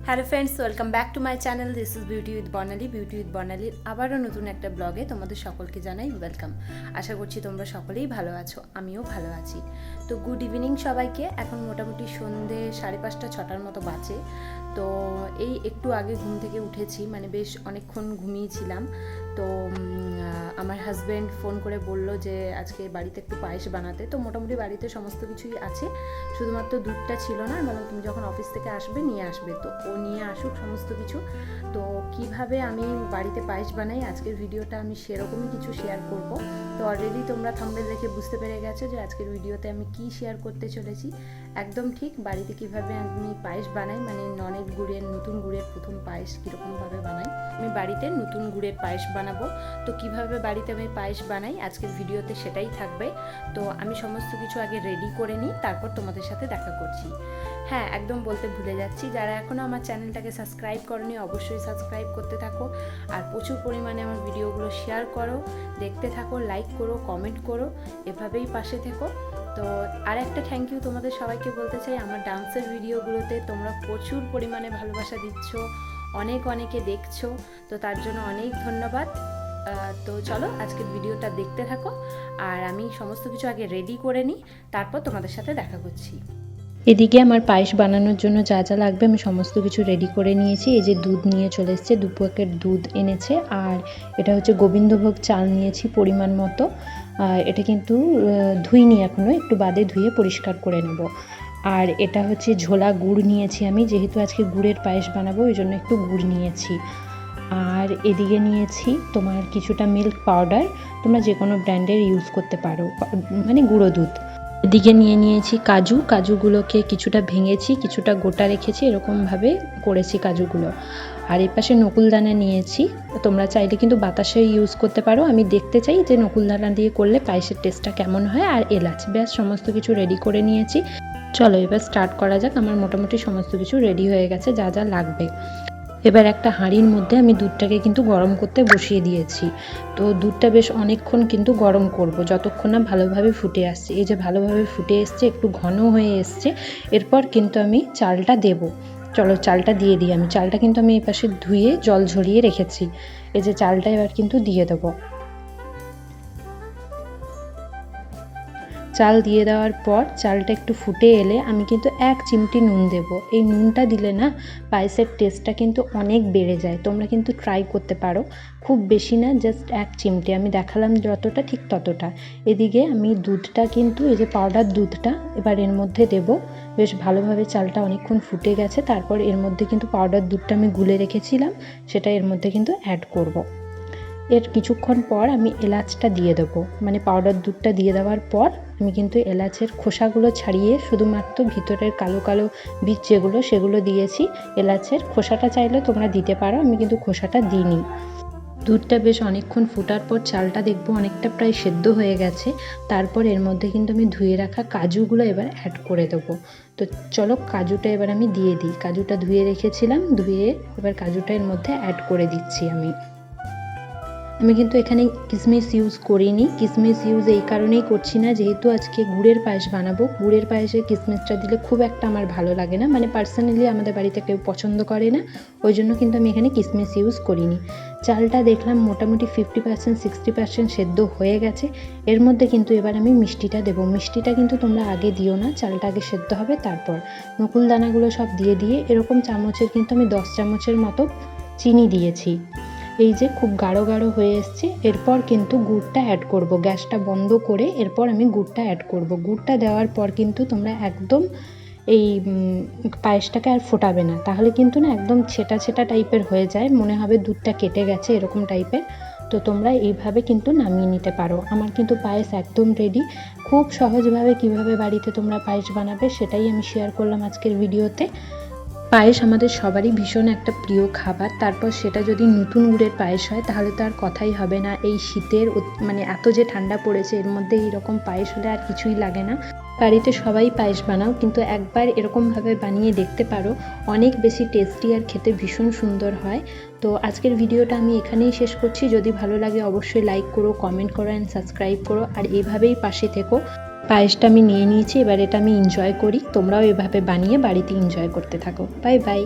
Hello friends, welcome back to my channel. This is beauty with Barnali. Beauty with বর্ণালীর আবারও নতুন একটা ব্লগে তোমাদের সকলকে জানাই ওয়েলকাম। আশা করছি তোমরা সকলেই ভালো আছো, আমিও ভালো আছি। তো গুড ইভিনিং সবাইকে। এখন মোটামুটি সন্ধে 5:30 6টার মতো বাজে। তো এই একটু আগে ঘুম থেকে উঠেছি, মানে বেশ অনেকক্ষণ ঘুমিয়েছিলাম। তো আমার হাজব্যান্ড ফোন করে বলল যে আজকে বাড়িতে একটু পায়েস বানাতে। তো মোটামুটি বাড়িতে সমস্ত কিছুই আছে, শুধুমাত্র দুধটা ছিল না। মানে তুমি যখন অফিস থেকে আসবে নিয়ে আসবে, তো ও নিয়ে আসুক সমস্ত কিছু। তো কিভাবে আমি বাড়িতে পায়েস বানাই আজকের ভিডিওটা আমি সেরকমই কিছু শেয়ার করব। তো অলরেডি তোমরা থাম্বনেল দেখে বুঝতে পেরে গেছো যে আজকের ভিডিওতে আমি কি শেয়ার করতে চলেছি। একদম ঠিক বাড়িতে কিভাবে আমি পায়েস বানাই, মানে ননের গুড়ের, নতুন গুড়ের প্রথম পায়েস কীরকমভাবে বানাই। আমি বাড়িতে নতুন গুড়ের পায়েস বানাবো। তো কিভাবে বাড়িতে আমি পায়েস বানাই আজকের ভিডিওতে সেটাই থাকবে। তো আমি সমস্ত কিছু আগে রেডি করে নিই, তারপর তোমাদের সাথে দেখা করছি। হ্যাঁ, একদম বলতে ভুলে যাচ্ছি, যারা এখনও আমার চ্যানেলটাকে সাবস্ক্রাইব করনি অবশ্যই সাবস্ক্রাইব করতে থাকো। আর প্রচুর পরিমাণে আমার ভিডিওগুলো শেয়ার করো, দেখতে থাকো, লাইক করো, কমেন্ট করো, এভাবেই পাশে থেকো। তো আর একটা থ্যাংক ইউ তোমাদের সবাইকে বলতে চাই, আমার ডান্সের ভিডিওগুলোতে তোমরা প্রচুর পরিমাণে ভালোবাসা দিচ্ছ, অনেকে দেখছো, তো তার জন্য অনেক ধন্যবাদ। তো চলো আজকের ভিডিওটা দেখতে থাকো, আর আমি সমস্ত কিছু আগে রেডি করে নিই, তারপর তোমাদের সাথে দেখা করছি। এদিকে আমার পায়েস বানানোর জন্য যা যা লাগবে আমি সমস্ত কিছু রেডি করে নিয়েছি। এই যে দুধ নিয়ে চলে এসেছে, 2 প্যাকেট দুধ এনেছে। আর এটা হচ্ছে গোবিন্দভোগ চাল নিয়েছি পরিমাণ মতো। এটা কিন্তু ধুইনি এখনও, একটু বাদে ধুয়ে পরিষ্কার করে নেব। আর এটা হচ্ছে ঝোলা গুড় নিয়েছি আমি, যেহেতু আজকে গুড়ের পায়েস বানাবো ওই জন্য একটু গুড় নিয়েছি। আর এদিকে নিয়েছি তোমার কিছুটা মিল্ক পাউডার, তোমরা যে কোনো ব্র্যান্ডের ইউজ করতে পারো, মানে গুঁড়ো দুধ। এদিকে নিয়ে নিয়েছি কাজুগুলোকে কিছুটা ভেঙেছি, কিছুটা গোটা রেখেছি, এরকমভাবে করেছি কাজুগুলো। আর এর পাশে নকুলদানা নিয়েছি, তোমরা চাইলে কিন্তু বাতাসে ইউজ করতে পারো। আমি দেখতে চাই যে নকুলদানা দিয়ে করলে পায়েসের টেস্টটা কেমন হয়। আর এলাচ, ব্যাস সমস্ত কিছু রেডি করে নিয়েছি। চলো এবার স্টার্ট করা যাক। আমার মোটামুটি সমস্ত কিছু রেডি হয়ে গেছে যা যা লাগবে। এবার একটা হাঁড়ির মধ্যে আমি দুধটাকে কিন্তু গরম করতে বসিয়ে দিয়েছি। তো দুধটা বেশ অনেকক্ষণ কিন্তু গরম করব, যতক্ষণ না ভালোভাবে ফুটে আসছে। এই যে ভালোভাবে ফুটে এসছে, একটু ঘন হয়ে এসছে, এরপর কিন্তু আমি চালটা দেব। চলো চালটা দিয়ে দিই। আমি চালটা কিন্তু আমি এই পাশে ধুয়ে জল ঝরিয়ে রেখেছি। এই যে চালটা এবার কিন্তু দিয়ে দেবো। চাল দিয়ে দেওয়ার পর চালটা একটু ফুটে এলে আমি কিন্তু 1 চিমটি নুন দেব। এই নুনটা দিলে না পায়েসের টেস্টটা কিন্তু অনেক বেড়ে যায়। তোমরা কিন্তু ট্রাই করতে পারো, খুব বেশি না, জাস্ট 1 চিমটি। আমি দেখালাম যতটা ঠিক ততটা। এদিকে আমি দুধটা কিন্তু, এই যে পাউডার দুধটা এবার এর মধ্যে দেব। বেশ ভালোভাবে চালটা অনেকক্ষণ ফুটে গেছে, তারপর এর মধ্যে কিন্তু পাউডার দুধটা আমি গুলে রেখেছিলাম, সেটা এর মধ্যে কিন্তু অ্যাড করব। এর কিছুক্ষণ পর আমি এলাচটা দিয়ে দেবো। মানে পাউডার দুধটা দিয়ে দেওয়ার পর আমি কিন্তু এলাচের খোসাগুলো ছাড়িয়ে শুধুমাত্র ভিতরের কালো কালো বীজ যেগুলো সেগুলো দিয়েছি। এলাচের খোসাটা চাইলে তোমরা দিতে পারো, আমি কিন্তু খোসাটা দিইনি। দুধটা বেশ অনেকক্ষণ ফোটার পর চালটা দেখবো অনেকটা প্রায় সেদ্ধ হয়ে গেছে। তারপর এর মধ্যে কিন্তু আমি ধুয়ে রাখা কাজুগুলো এবার অ্যাড করে দেবো। তো চলো কাজুটা এবার আমি দিয়ে দিই। কাজুটা ধুয়ে রেখেছিলাম, ধুয়ে এবার কাজুটা এর মধ্যে অ্যাড করে দিচ্ছি আমি কিন্তু এখানে কিশমিশ ইউজ করিনি। কিশমিশ ইউজ এই কারণেই করছি না, যেহেতু আজকে গুড়ের পায়েস বানাবো। গুড়ের পায়েসে কিশমিশটা দিলে খুব একটা আমার ভালো লাগে না, মানে পার্সোনালি আমাদের বাড়িতে কেউ পছন্দ করে না, ওই জন্য কিন্তু আমি এখানে কিশমিশ ইউজ করিনি। চালটা দেখলাম মোটামুটি 50% 60% সেদ্ধ হয়ে গেছে। এর মধ্যে কিন্তু এবার আমি মিষ্টিটা দেবো। মিষ্টিটা কিন্তু তোমরা আগে দিও না, চালটা আগে সেদ্ধ হবে তারপর। নকুল দানাগুলো সব দিয়ে এরকম চামচের কিন্তু আমি 10 চামচের মতো চিনি দিয়েছি। এই যে খুব গাঢ় গাঢ় হয়ে এসছে, এরপর কিন্তু গুড়টা অ্যাড করব। গ্যাসটা বন্ধ করে এরপর আমি গুড়টা অ্যাড করব। গুড়টা দেওয়ার পর কিন্তু তোমরা একদম এই পায়েসটাকে আর ফোটাবে না, তাহলে কিন্তু না একদম ছেটা ছেটা টাইপের হয়ে যায়, মনে হবে দুধটা কেটে গেছে এরকম টাইপের। তো তোমরা এইভাবে কিন্তু নামিয়ে নিতে পারো। আমার কিন্তু পায়েস একদম রেডি। খুব সহজভাবে কিভাবে বাড়িতে তোমরা পায়েস বানাবে সেটাই আমি শেয়ার করলাম আজকের ভিডিওতে। পায়েস আমাদের সবারই ভীষণ একটা প্রিয় খাবার, তারপর সেটা যদি নতুন গুড়ের পায়েস হয় তাহলে তো আর কথাই হবে না। এই শীতের মানে এত যে ঠান্ডা পড়েছে, এর মধ্যে এইরকম পায়েস হলে আর কিছুই লাগে না। বাড়িতে সবাই পায়েস বানাও, কিন্তু একবার এরকমভাবে বানিয়ে দেখতে পারো, অনেক বেশি টেস্টি আর খেতে ভীষণ সুন্দর হয়। তো আজকের ভিডিওটা আমি এখানেই শেষ করছি। যদি ভালো লাগে অবশ্যই লাইক করো, কমেন্ট করো অ্যান্ড সাবস্ক্রাইব করো, আর এইভাবেই পাশে থেকো। পায়েসটা আমি নিয়ে নিয়েছি, এবার এটা আমি এনজয় করি। তোমরাও এভাবে বানিয়ে বাড়িতে এনজয় করতে থাকো। Bye bye.